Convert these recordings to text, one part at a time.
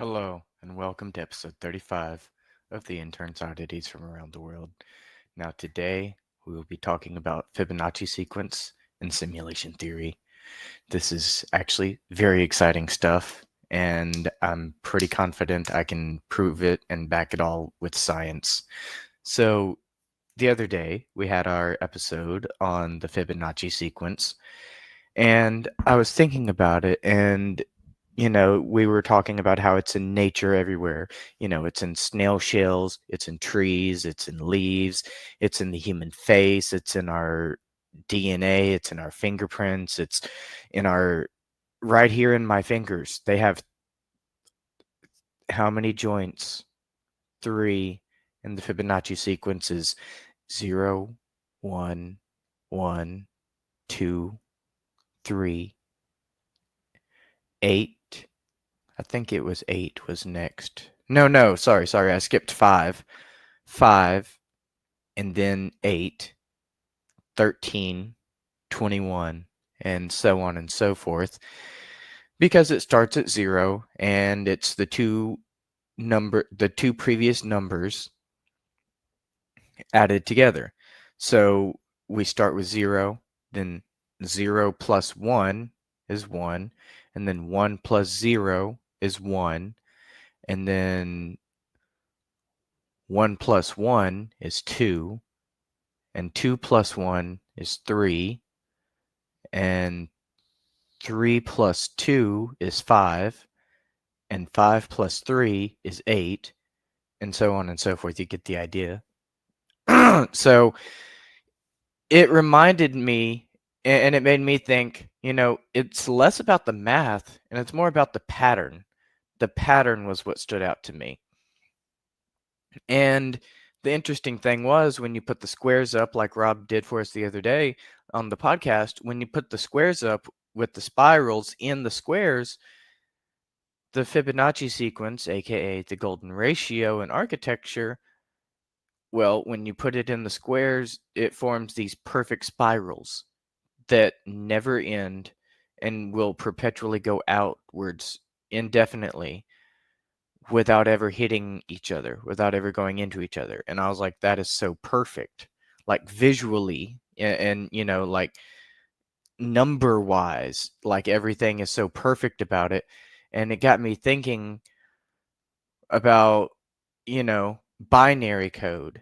Hello, and welcome to episode 35 of the Intern's Oddities from around the world. Now, today we will be talking about Fibonacci sequence and simulation theory. This is actually very exciting stuff, and I'm pretty confident I can prove it and back it all with science. So, the other day we had our episode on the Fibonacci sequence, and I was thinking about it, and we were talking about how it's in nature everywhere. It's in snail shells, it's in trees, it's in leaves, it's in the human face, it's in our DNA, it's in our fingerprints, it's in our right here in my fingers. They have how many joints? 3, and the Fibonacci sequence is 0, 1, 1, 2, 3, 8. I think it was 8 was next. No, sorry, I skipped 5. 5, and then 8, 13, 21, and so on and so forth. Because it starts at 0, and it's the two previous numbers added together. So we start with 0, then 0 plus 1 is 1, and then 1 plus 0 is 1, and then 1 plus 1 is 2, and 2 plus 1 is 3, and 3 plus 2 is 5, and 5 plus 3 is 8, and so on and so forth. You get the idea. So it reminded me, and it made me think, it's less about the math, and it's more about the pattern. The pattern was what stood out to me. And the interesting thing was when you put the squares up, like Rob did for us the other day on the podcast, when you put the squares up with the spirals in the squares, the Fibonacci sequence, aka the golden ratio in architecture, well, when you put it in the squares, it forms these perfect spirals that never end and will perpetually go outwards indefinitely without ever hitting each other, without ever going into each other. And I was like, that is so perfect, like visually, and like number wise, like everything is so perfect about it. And it got me thinking about, binary code,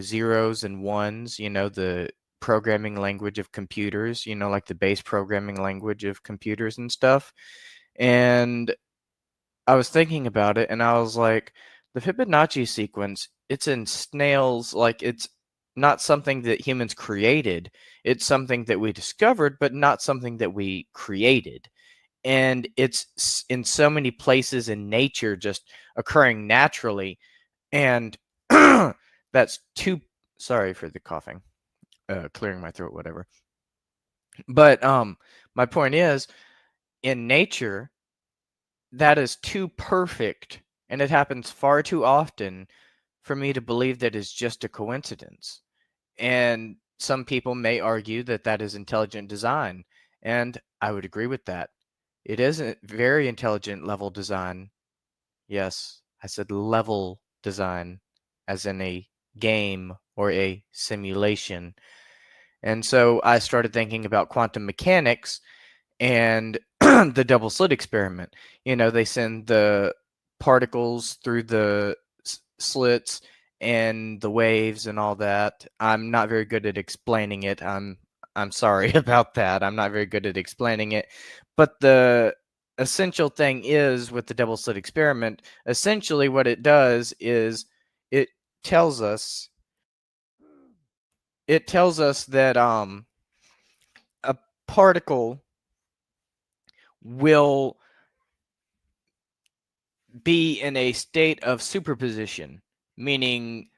zeros and ones, the programming language of computers, like the base programming language of computers and stuff. And I was thinking about it, and I was like, the Fibonacci sequence, it's in snails, like it's not something that humans created. It's something that we discovered, but not something that we created. And it's in so many places in nature, just occurring naturally. And that's sorry for the coughing, clearing my throat, whatever. But my point is, in nature, that is too perfect, and it happens far too often for me to believe that is just a coincidence. And some people may argue that that is intelligent design, and I would agree with that. It is a very intelligent level design. Yes, I said level design, as in a game or a simulation. And so I started thinking about quantum mechanics and the double slit experiment. They send the particles through the slits and the waves and all that. I'm not very good at explaining it. I'm sorry about that. I'm not very good at explaining it. But the essential thing is, with the double slit experiment, essentially what it does is it tells us that a particle will be in a state of superposition, meaning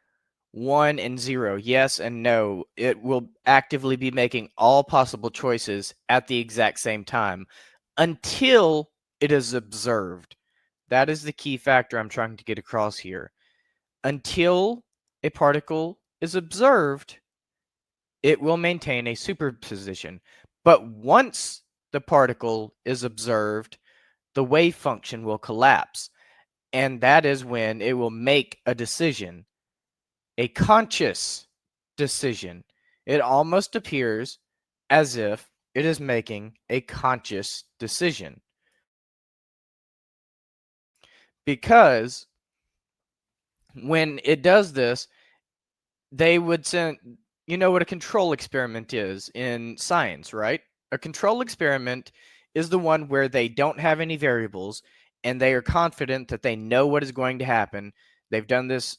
1 and 0, yes and no. It will actively be making all possible choices at the exact same time until it is observed. That is the key factor I'm trying to get across here. Until a particle is observed, it will maintain a superposition. But once the particle is observed, the wave function will collapse. And that is when it will make a decision, a conscious decision. It almost appears as if it is making a conscious decision. Because when it does this, they would send, you know what a control experiment is in science, right? A control experiment is the one where they don't have any variables and they are confident that they know what is going to happen. They've done this,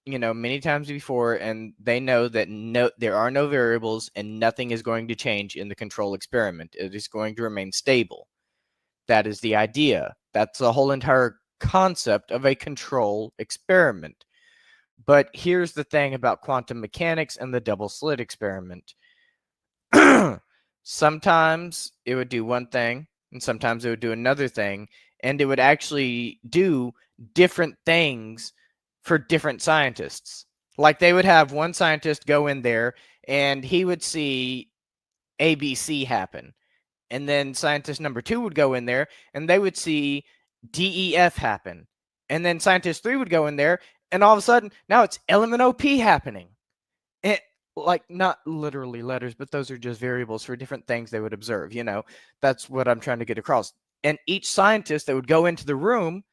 many times before, and they know that there are no variables and nothing is going to change in the control experiment. It is going to remain stable. That is the idea. That's the whole entire concept of a control experiment. But here's the thing about quantum mechanics and the double slit experiment. Sometimes it would do one thing, and sometimes it would do another thing, and it would actually do different things for different scientists. Like they would have one scientist go in there, and he would see ABC happen. And then scientist number 2 would go in there, and they would see DEF happen. And then scientist 3 would go in there, and all of a sudden, now it's LMNOP happening. It, like, not literally letters, but those are just variables for different things they would observe. That's what I'm trying to get across. And each scientist that would go into the room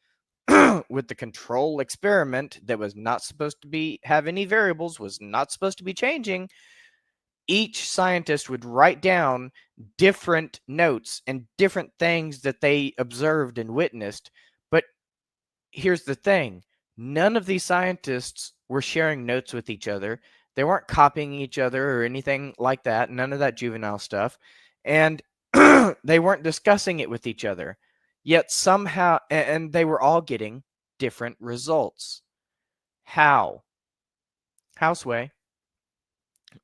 with the control experiment that was not supposed to have any variables, was not supposed to be changing, each scientist would write down different notes and different things that they observed and witnessed. But here's the thing. None of these scientists were sharing notes with each other. They weren't copying each other or anything like that. None of that juvenile stuff. And they weren't discussing it with each other. Yet somehow, and they were all getting different results. How? How, Sway?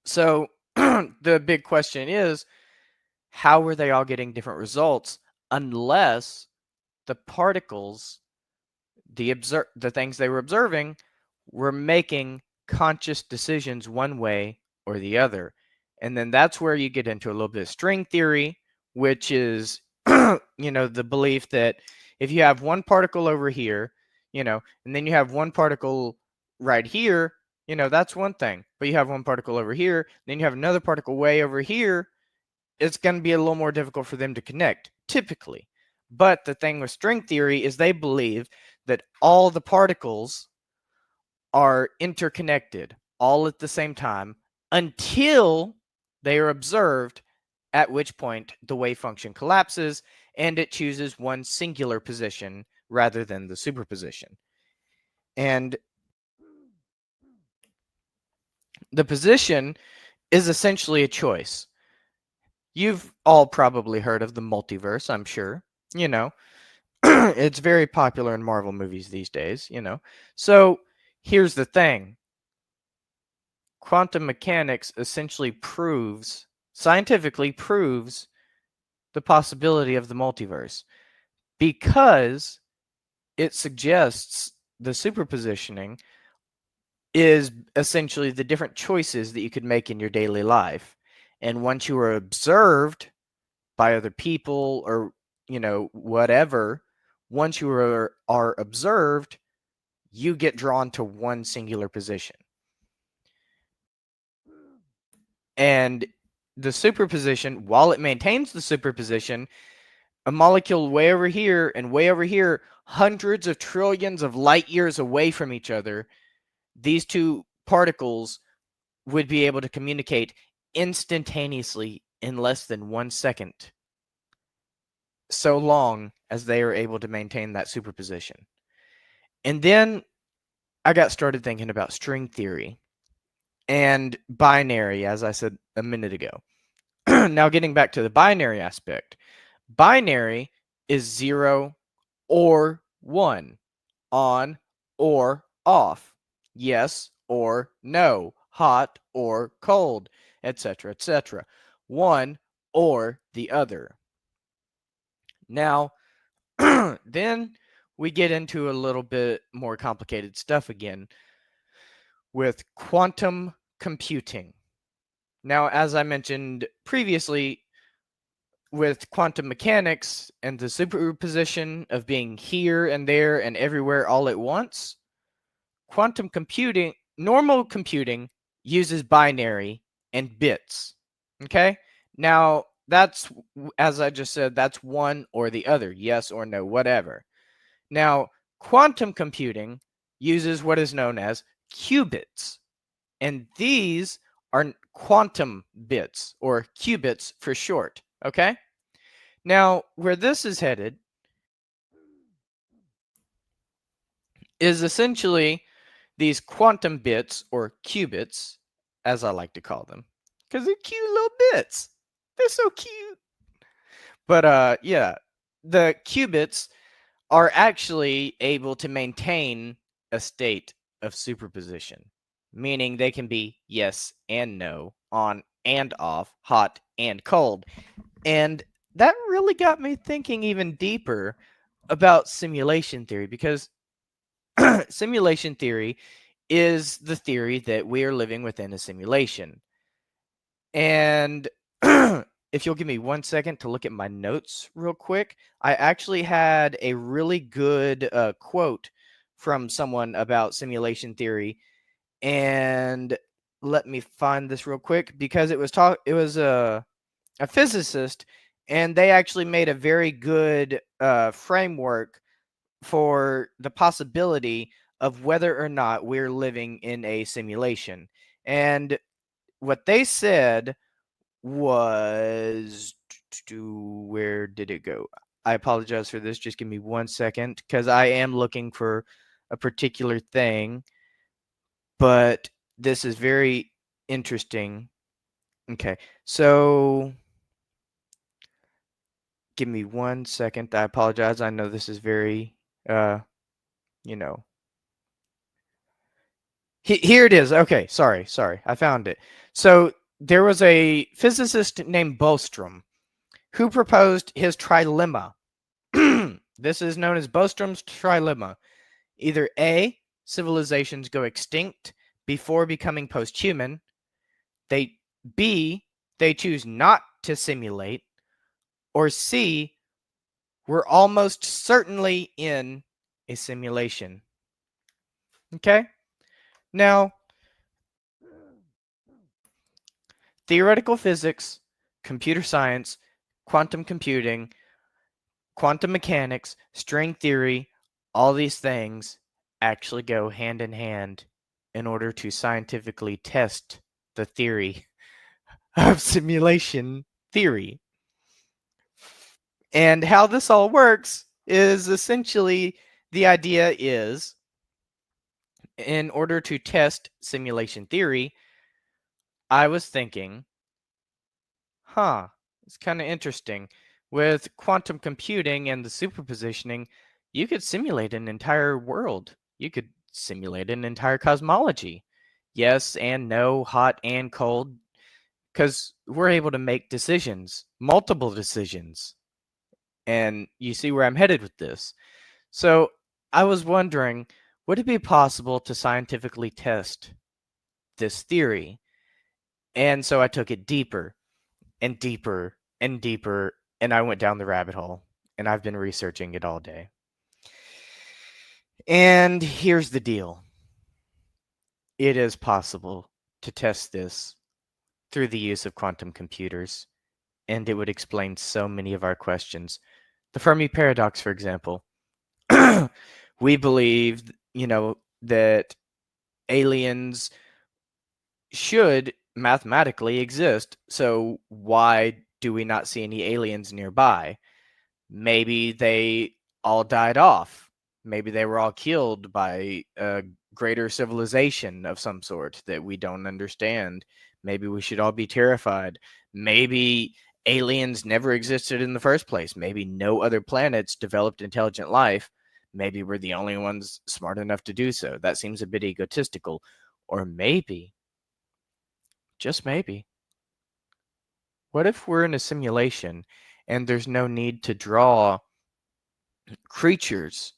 So the big question is, how were they all getting different results unless the particles, the things they were observing, were making conscious decisions one way or the other? And then that's where you get into a little bit of string theory, which is, the belief that if you have one particle over here, and then you have one particle right here, that's one thing. But you have one particle over here, then you have another particle way over here, it's going to be a little more difficult for them to connect, typically. But the thing with string theory is they believe that all the particles are interconnected all at the same time until they are observed, at which point the wave function collapses and it chooses one singular position rather than the superposition. And the position is essentially a choice. You've all probably heard of the multiverse, I'm sure. It's very popular in Marvel movies these days, So here's the thing. Quantum mechanics essentially scientifically proves the possibility of the multiverse because it suggests the superpositioning is essentially the different choices that you could make in your daily life. And once you are observed by other people or, whatever, once you are observed, you get drawn to one singular position. And the superposition, while it maintains the superposition, a molecule way over here and way over here, hundreds of trillions of light years away from each other, these two particles would be able to communicate instantaneously in less than 1 second, so long as they are able to maintain that superposition. And then I got started thinking about string theory and binary, as I said a minute ago. Now, getting back to the binary aspect, binary is 0 or 1, on or off, yes or no, hot or cold, etc., etc. One or the other. Now, then we get into a little bit more complicated stuff again with quantum computing. Now, as I mentioned previously, with quantum mechanics and the superposition of being here and there and everywhere all at once, quantum computing, normal computing, uses binary and bits. Okay? Now, that's, as I just said, that's one or the other, yes or no, whatever. Now, quantum computing uses what is known as qubits, and these are quantum bits, or qubits for short. Okay? Now, where this is headed is essentially these quantum bits, or qubits, as I like to call them, because they're cute little bits. They're so cute. But yeah, the qubits are actually able to maintain a state of superposition, meaning they can be yes and no, on and off, hot and cold. And that really got me thinking even deeper about simulation theory, because simulation theory is the theory that we are living within a simulation. And if you'll give me 1 second to look at my notes real quick, I actually had a really good quote from someone about simulation theory. And let me find this real quick, because it was a physicist, and they actually made a very good framework for the possibility of whether or not we're living in a simulation. And what they said was, where did it go? I apologize for this. Just give me 1 second, because I am looking for a particular thing, but this is very interesting. Okay, so give me 1 second. I apologize. I know this is very, you know. Here it is. Okay, sorry. I found it. So there was a physicist named Bostrom who proposed his trilemma. This is known as Bostrom's trilemma. Either A, civilizations go extinct before becoming post-human. B, they choose not to simulate. Or C, we're almost certainly in a simulation. Okay? Now, theoretical physics, computer science, quantum computing, quantum mechanics, string theory, all these things actually go hand in hand in order to scientifically test the theory of simulation theory. And how this all works is essentially, the idea is, in order to test simulation theory, I was thinking, it's kind of interesting. With quantum computing and the superpositioning, you could simulate an entire world. You could simulate an entire cosmology. Yes and no, hot and cold, because we're able to make decisions, multiple decisions. And you see where I'm headed with this. So I was wondering, would it be possible to scientifically test this theory? And so I took it deeper and deeper and deeper, and I went down the rabbit hole, and I've been researching it all day. And here's the deal. It is possible to test this through the use of quantum computers, and it would explain so many of our questions. The Fermi paradox, for example. We believe, that aliens should mathematically exist. So why do we not see any aliens nearby? Maybe they all died off. Maybe they were all killed by a greater civilization of some sort that we don't understand. Maybe we should all be terrified. Maybe aliens never existed in the first place. Maybe no other planets developed intelligent life. Maybe we're the only ones smart enough to do so. That seems a bit egotistical. Or maybe, just maybe, what if we're in a simulation and there's no need to draw creatures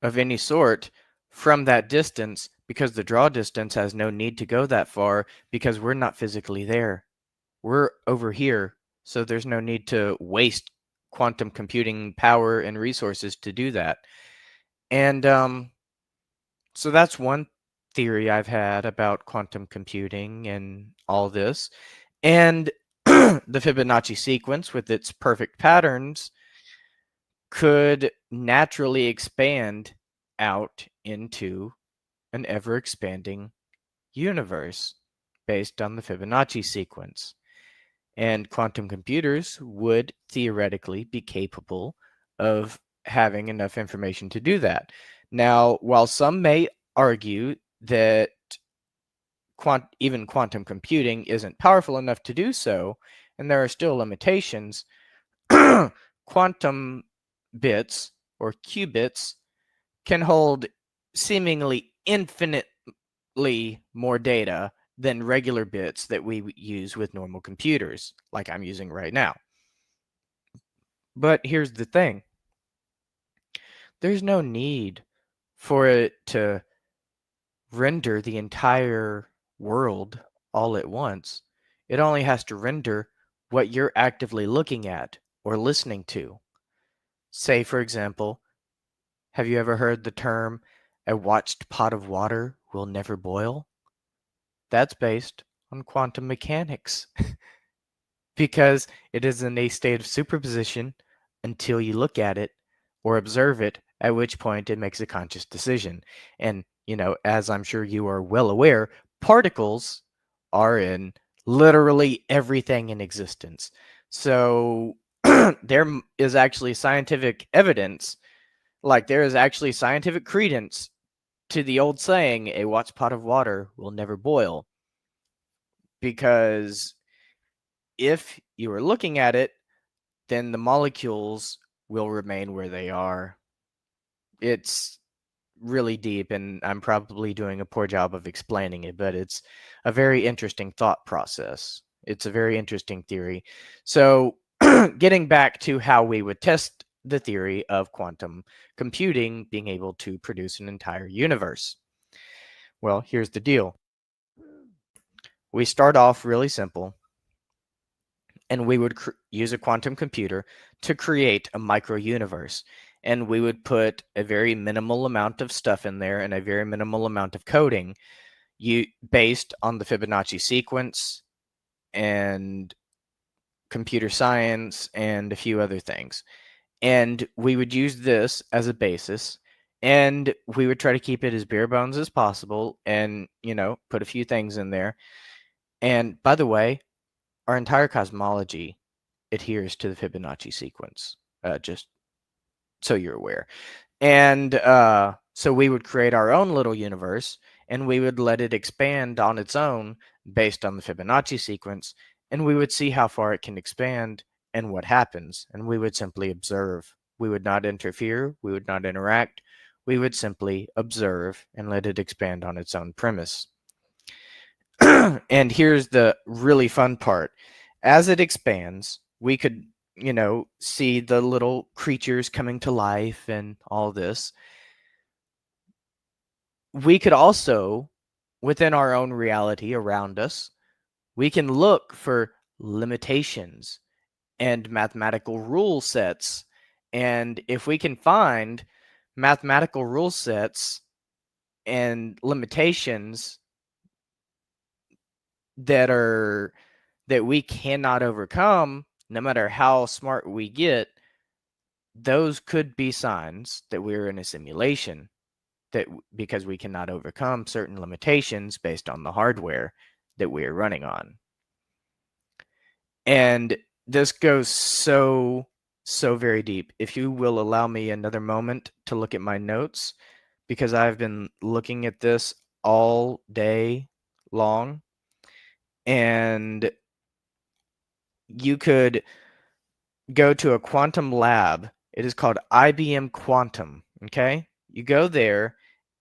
of any sort from that distance, because the draw distance has no need to go that far, because we're not physically there. We're over here So there's no need to waste quantum computing power and resources to do that. And so that's one theory I've had about quantum computing and all this. And the Fibonacci sequence with its perfect patterns could naturally expand out into an ever-expanding universe based on the Fibonacci sequence. And quantum computers would theoretically be capable of having enough information to do that. Now, while some may argue that even quantum computing isn't powerful enough to do so, and there are still limitations, quantum bits or qubits can hold seemingly infinitely more data than regular bits that we use with normal computers, like I'm using right now. But here's the thing. There's no need for it to render the entire world all at once. It only has to render what you're actively looking at or listening to. Say, for example, have you ever heard the term, a watched pot of water will never boil? That's based on quantum mechanics because it is in a state of superposition until you look at it or observe it, at which point it makes a conscious decision. And, as I'm sure you are well aware, particles are in literally everything in existence. So there is actually scientific evidence, like there is actually scientific credence to the old saying, a watched pot of water will never boil. Because if you are looking at it, then the molecules will remain where they are. It's really deep, and I'm probably doing a poor job of explaining it, but it's a very interesting thought process. It's a very interesting theory. So getting back to how we would test the theory of quantum computing being able to produce an entire universe. Well, here's the deal. We start off really simple, and we would use a quantum computer to create a micro universe. And we would put a very minimal amount of stuff in there and a very minimal amount of coding based on the Fibonacci sequence and computer science and a few other things. And we would use this as a basis, and we would try to keep it as bare bones as possible and, put a few things in there. And by the way, our entire cosmology adheres to the Fibonacci sequence, just so you're aware. And so we would create our own little universe, and we would let it expand on its own based on the Fibonacci sequence, and we would see how far it can expand and what happens, and we would simply observe. We would not interfere. We would not interact. We would simply observe and let it expand on its own premise. And here's the really fun part. As it expands, we could, see the little creatures coming to life and all this. We could also, within our own reality around us, we can look for limitations and mathematical rule sets. And if we can find mathematical rule sets and limitations that we cannot overcome, no matter how smart we get, those could be signs that we're in a simulation, because we cannot overcome certain limitations based on the hardware that we are running on. And this goes so very deep. If you will allow me another moment to look at my notes, because I've been looking at this all day long, and you could go to a quantum lab. It is called IBM Quantum. Okay, you go there.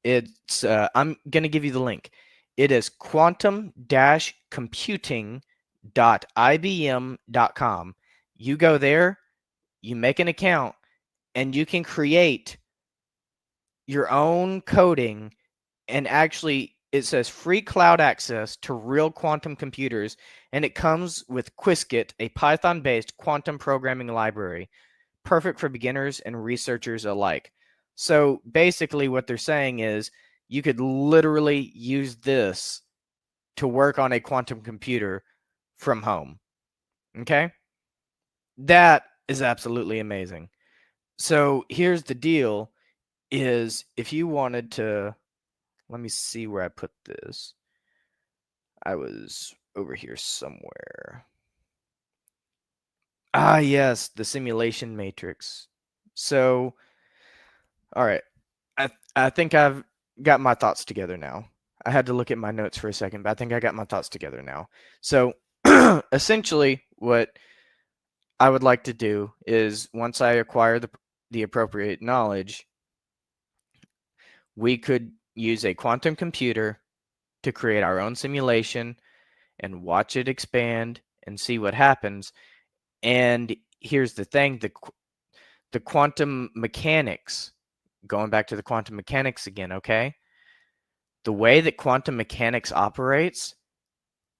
It's I'm gonna give you the link. It is quantum-computing.ibm.com. You go there, you make an account, and you can create your own coding and actually it says free cloud access to real quantum computers, and it comes with Qiskit, a Python-based quantum programming library, perfect for beginners and researchers alike. So basically what they're saying is you could literally use this to work on a quantum computer from home. Okay? That is absolutely amazing. So here's the deal is if you wanted to, let me see where I put this. I was over here somewhere. Ah, yes, the simulation matrix. So, all right. I think I've got my thoughts together now. I had to look at my notes for a second, but I think I got my thoughts together now. So, essentially, what I would like to do is once I acquire the appropriate knowledge, we could use a quantum computer to create our own simulation and watch it expand and see what happens. And here's the thing, the quantum mechanics, going back to the quantum mechanics again, okay? The way that quantum mechanics operates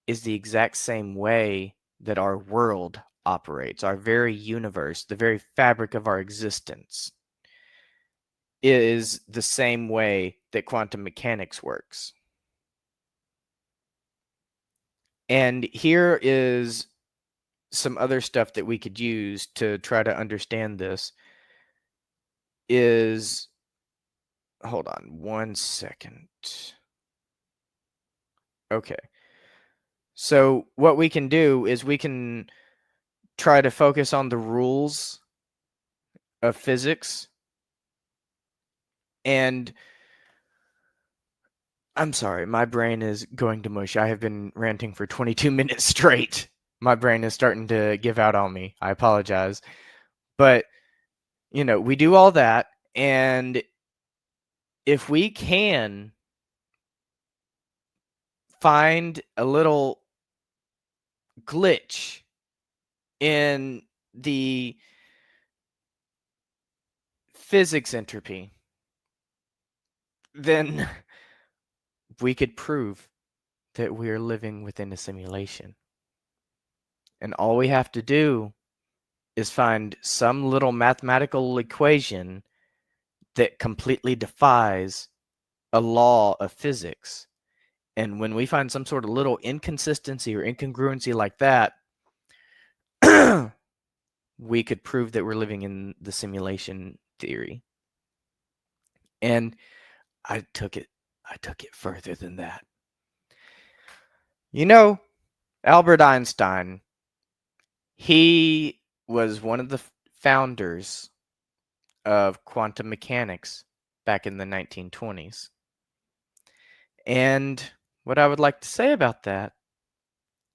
is the exact same way that our world operates, our very universe, the very fabric of our existence is the same way that quantum mechanics works. And here is some other stuff that we could use to try to understand this is, hold on 1 second. Okay. So what we can do is we can try to focus on the rules of physics. And I'm sorry, my brain is going to mush. I have been ranting for 22 minutes straight. My brain is starting to give out on me. I apologize. But, you know, we do all that. And if we can find a little glitch in the physics entropy, then we could prove that we are living within a simulation. And all we have to do is find some little mathematical equation that completely defies a law of physics. And when we find some sort of little inconsistency or incongruency like that, we could prove that we're living in the simulation theory. And I took it further than that. You know, Albert Einstein, he was one of the founders of quantum mechanics back in the 1920s. And what I would like to say about that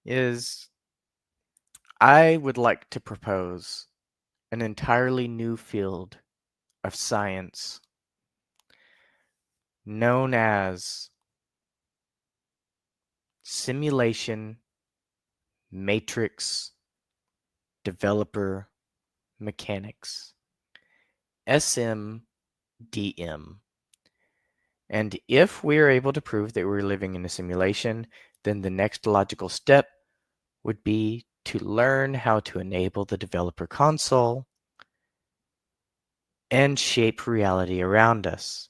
is I would like to propose an entirely new field of science known as simulation matrix developer mechanics, SMDM. And if we are able to prove that we're living in a simulation, then the next logical step would be to learn how to enable the developer console and shape reality around us.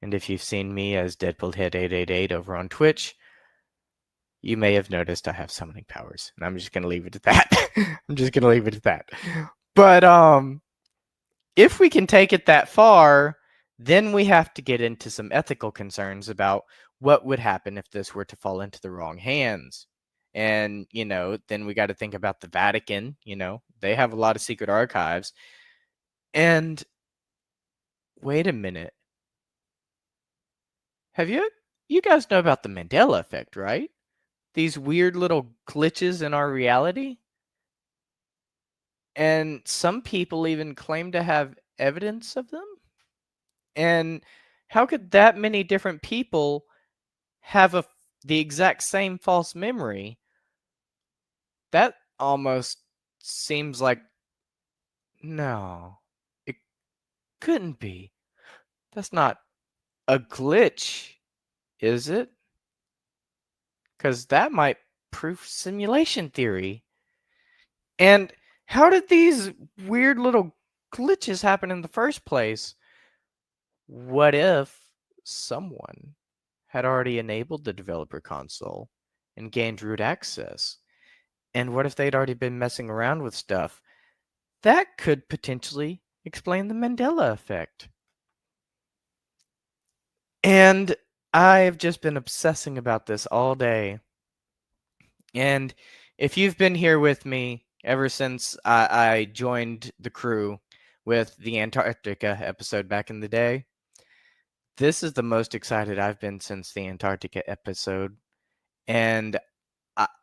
And if you've seen me as Deadpoolhead888 over on Twitch, you may have noticed I have summoning powers. And I'm just going to leave it at that. I'm just going to leave it at that. But if we can take it that far, then we have to get into some ethical concerns about what would happen if this were to fall into the wrong hands. And, you know, then we got to think about the Vatican. You know, they have a lot of secret archives. And wait a minute. You guys know about the Mandela effect, right? These weird little glitches in our reality. And some people even claim to have evidence of them. And how could that many different people have the exact same false memory? That almost seems like, no, it couldn't be. That's not a glitch, is it? because that might prove simulation theory. And how did these weird little glitches happen in the first place? What if someone had already enabled the developer console and gained root access? And what if they'd already been messing around with stuff? That could potentially explain the Mandela effect. And I've just been obsessing about this all day. And if you've been here with me ever since I joined the crew with the Antarctica episode back in the day, this is the most excited I've been since the Antarctica episode. And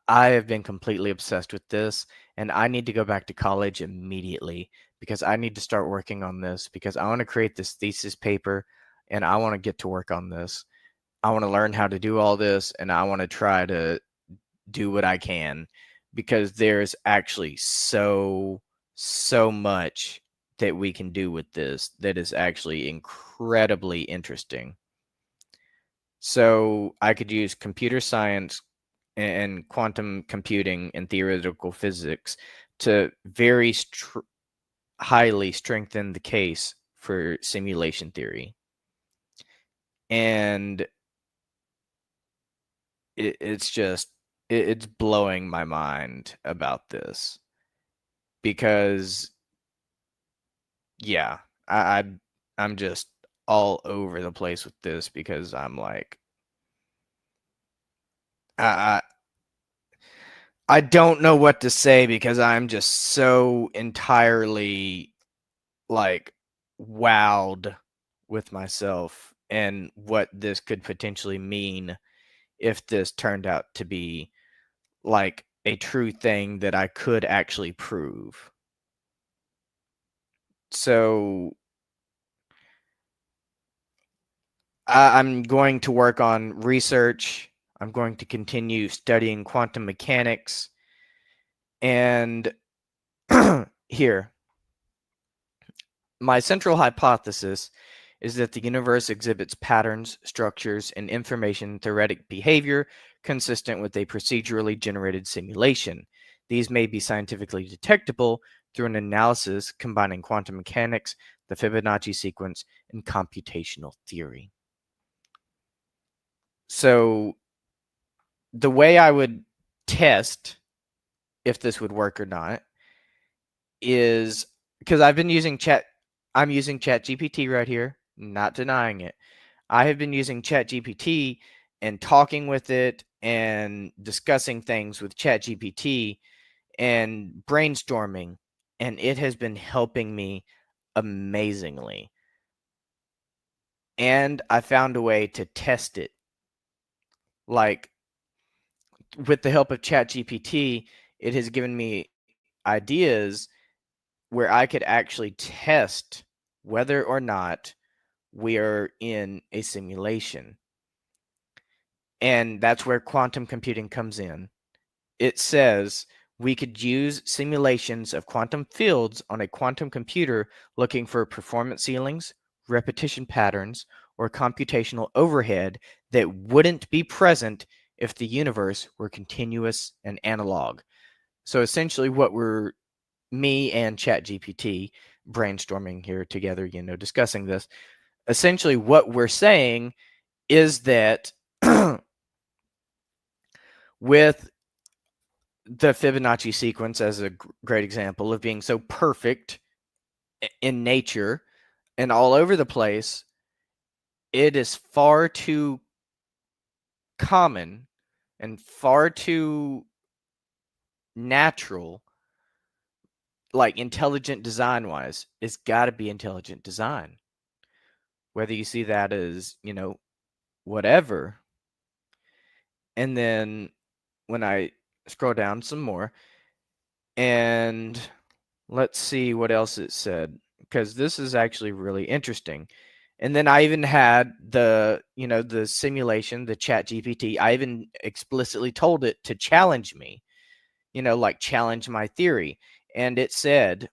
I have been completely obsessed with this, and I need to go back to college immediately because I need to start working on this because I want to create this thesis paper and I want to get to work on this. I want to learn how to do all this, and I want to try to do what I can because there's actually so much that we can do with this that is actually incredibly interesting. So I could use computer science and quantum computing and theoretical physics to very highly strengthen the case for simulation theory. And it's blowing my mind about this because yeah, I'm just all over the place with this because I'm like I don't know what to say because I'm just so entirely like wowed with myself and what this could potentially mean if this turned out to be like a true thing that I could actually prove. So I'm going to work on research. I'm going to continue studying quantum mechanics. And here, my central hypothesis is that the universe exhibits patterns, structures, and information theoretic behavior consistent with a procedurally generated simulation. These may be scientifically detectable through an analysis combining quantum mechanics, the Fibonacci sequence, and computational theory. So the way I would test if this would work or not is because I'm using ChatGPT right here, not denying it. I have been using ChatGPT and talking with it and discussing things with ChatGPT and brainstorming, and it has been helping me amazingly. And I found a way to test it. Like with the help of ChatGPT, it has given me ideas where I could actually test whether or not we are in a simulation. And that's where quantum computing comes in. It says we could use simulations of quantum fields on a quantum computer looking for performance ceilings, repetition patterns, or computational overhead that wouldn't be present if the universe were continuous and analog. So essentially what me and ChatGPT brainstorming here together, discussing this, essentially what we're saying is that with the Fibonacci sequence as a great example of being so perfect in nature and all over the place, it is far too common and far too natural, like intelligent design wise. It's got to be intelligent design. Whether you see that as, whatever. And then when I scroll down some more, and let's see what else it said, because this is actually really interesting. And then I even had the simulation, the ChatGPT. I even explicitly told it to challenge me, like challenge my theory. And it said,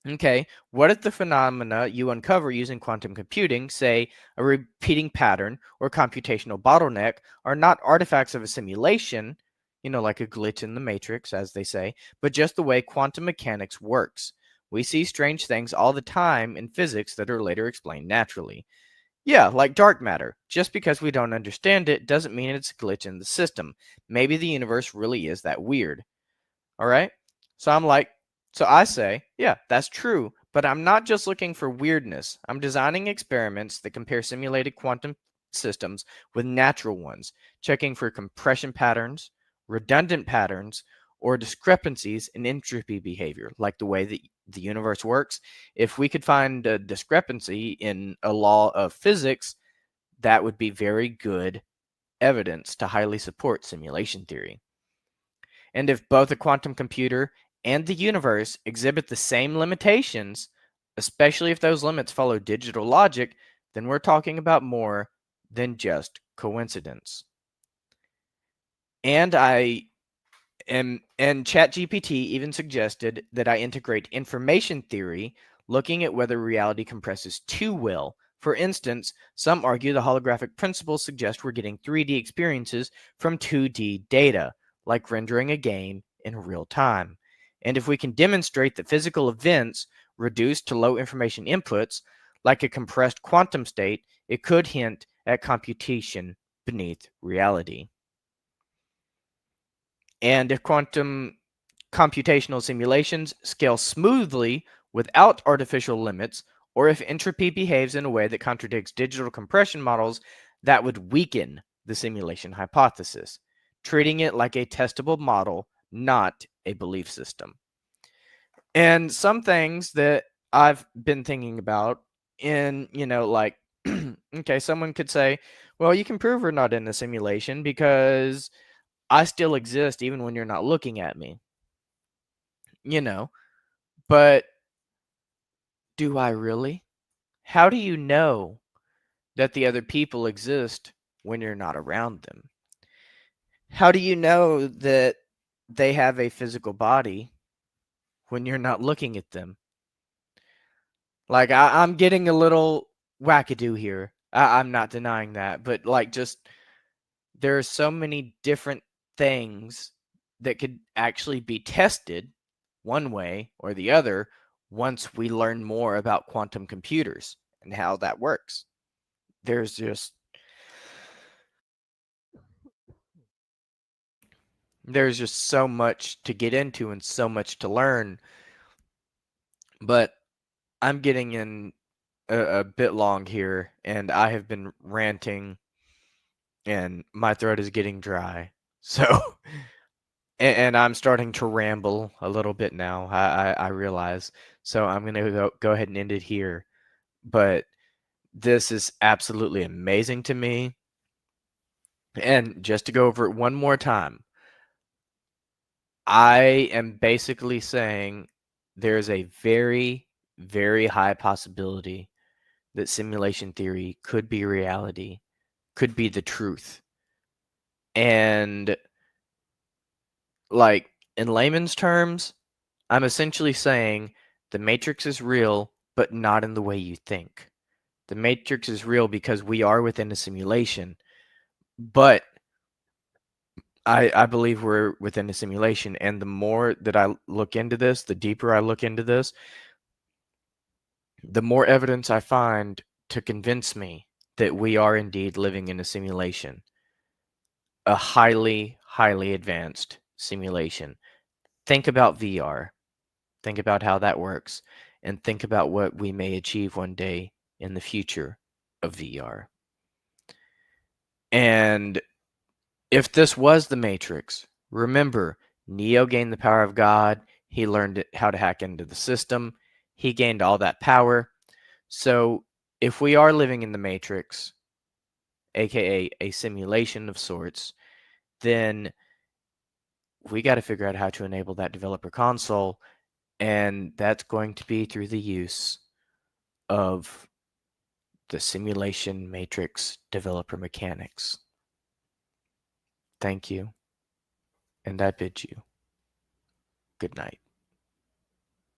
Okay, what if the phenomena you uncover using quantum computing, say a repeating pattern or computational bottleneck, are not artifacts of a simulation, like a glitch in the matrix, as they say, but just the way quantum mechanics works? We see strange things all the time in physics that are later explained naturally. Yeah, like dark matter. Just because we don't understand it doesn't mean it's a glitch in the system. Maybe the universe really is that weird. All right. So I'm like, so I say, yeah, that's true. But I'm not just looking for weirdness. I'm designing experiments that compare simulated quantum systems with natural ones, checking for compression patterns, redundant patterns, or discrepancies in entropy behavior, like the way that the universe works. If we could find a discrepancy in a law of physics, that would be very good evidence to highly support simulation theory. And if both a quantum computer and the universe exhibit the same limitations, especially if those limits follow digital logic, then we're talking about more than just coincidence. And ChatGPT even suggested that I integrate information theory, looking at whether reality compresses too well. For instance, some argue the holographic principles suggest we're getting 3D experiences from 2D data, like rendering a game in real time. And if we can demonstrate that physical events reduced to low information inputs, like a compressed quantum state, it could hint at computation beneath reality. And if quantum computational simulations scale smoothly without artificial limits, or if entropy behaves in a way that contradicts digital compression models, that would weaken the simulation hypothesis, treating it like a testable model, not a belief system. And some things that I've been thinking about like, okay, someone could say, well, you can prove we're not in a simulation because I still exist even when you're not looking at me. But do I really? How do you know that the other people exist when you're not around them? How do you know that they have a physical body when you're not looking at them? Like, I'm getting a little wackadoo here. I'm not denying that. But, like, just there are so many different things that could actually be tested one way or the other once we learn more about quantum computers and how that works. There's just so much to get into and so much to learn, but I'm getting in a bit long here, and I have been ranting and my throat is getting dry. So and I'm starting to ramble a little bit now. I realize. So I'm gonna go ahead and end it here. But this is absolutely amazing to me. And just to go over it one more time, I am basically saying there's a very, very high possibility that simulation theory could be reality, could be the truth. And like in layman's terms, I'm essentially saying the Matrix is real, but not in the way you think. The Matrix is real because we are within a simulation, but I believe we're within a simulation. And the more that I look into this, the deeper I look into this, the more evidence I find to convince me that we are indeed living in a simulation, a highly, highly advanced simulation. Think about VR. Think about how that works, and think about what we may achieve one day in the future of VR. And if this was the Matrix, remember, Neo gained the power of God. He learned how to hack into the system. He gained all that power. So if we are living in the Matrix, aka a simulation of sorts, then we got to figure out how to enable that developer console. And that's going to be through the use of the simulation matrix developer mechanics. Thank you, and I bid you good night.